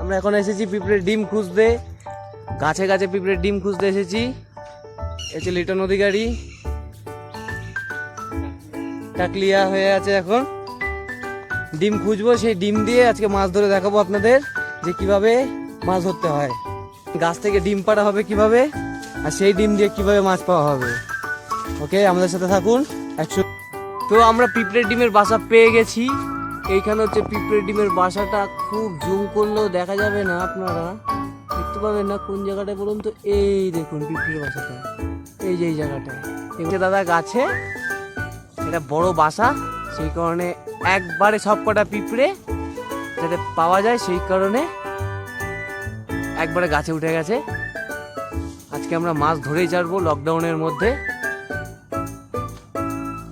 আমরা এখন এসেছি পিঁপড়ের ডিম খুঁজতে, গাছে গাছে পিঁপড়ের ডিম খুঁজতে এসেছি। এসে লিটন অধিকারী টাকলিয়া হয়ে আছে, এখন ডিম খুঁজবো। সেই ডিম দিয়ে আজকে মাছ ধরে দেখাবো আপনাদের যে কিভাবে মাছ ধরতে হয়, গাছ থেকে ডিম পাড়া হবে কিভাবে, আর সেই ডিম দিয়ে কিভাবে মাছ পাওয়া হবে। ওকে, আমাদের সাথে থাকুন। তো আমরা পিঁপড়ের ডিমের বাসা পেয়ে গেছি। এইখানে হচ্ছে পিঁপড়ের ডিমের বাসাটা, খুব জুম করলেও দেখা যাবে না, আপনারা দেখতে পাবেন না। কোন জায়গাটায় বলুন তো? এই দেখুন পিঁপড়ের বাসাটা, এই যে এই জায়গাটায়। দাদা গাছে এটা বড় বাসা, সেই কারণে একবারে সব কটা পিঁপড়ে যাতে পাওয়া যায়, সেই কারণে একবারে গাছে উঠে গেছে। আজকে আমরা মাছ ধরেই ছাড়বো লকডাউনের মধ্যে।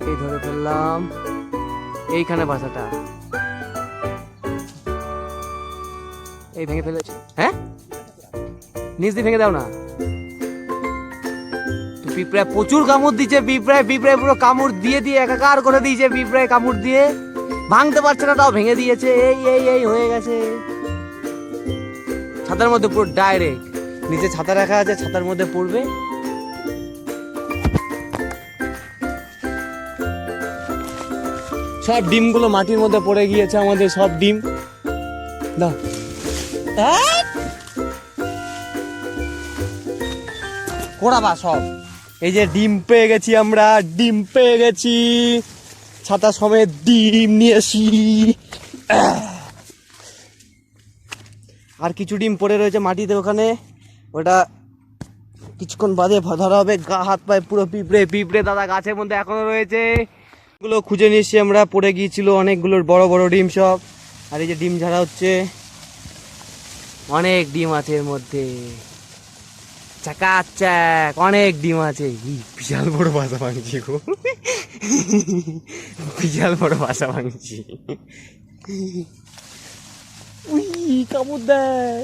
এই ধরে ফেললাম, এইখানে বাসাটা, এই ভেঙে ফেলেছে। হ্যাঁ, নিচ দিয়ে ভেঙে দাও না। পিঁপড়ে প্রচুর কামড় দিচ্ছে, পিঁপড়ে পুরো কামড় দিয়ে দিয়ে একাকার করে দিয়েছে। পিঁপড়ে কামড় দিয়ে ভাঙতে পারছে না, তাও ভেঙে দিয়েছে। এই এই এই হয়ে গেছে। ছাতার মধ্যে পুরো ডাইরেক্ট, নিচে ছাতা রাখা আছে, ছাতার মধ্যে পড়বে। সব ডিমগুলো মাটির মধ্যে পড়ে গিয়েছে, আমাদের সব ডিম। দাও, কোড়াবা সব। এই যে ডিম পেয়ে গেছি আমরা, ডিম পেয়ে গেছি, ছাতা সমেত ডিম নিয়ে আসি। আর কিছু ডিম পড়ে রয়েছে মাটিতে, ওখানে ওটা কিছুক্ষণ বাদে ধরা হবে। গা হাত পায়ে পুরো পিঁপড়ে পিঁপড়ে দাদা গাছের মধ্যে এখনো রয়েছে। এগুলো খুঁজে নিয়ে এসছি আমরা, পড়ে গিয়েছিল অনেকগুলোর বড় বড় ডিম সব। আর এই যে ডিম ঝাড়া হচ্ছে, অনেক ডিম আছে এর মধ্যে, চাকাচাক অনেক ডিম আছে। বিশাল বড় বাসা ভাঙছি গো, বিশাল বড় বাসা ভাঙছি। কামড় দেয়।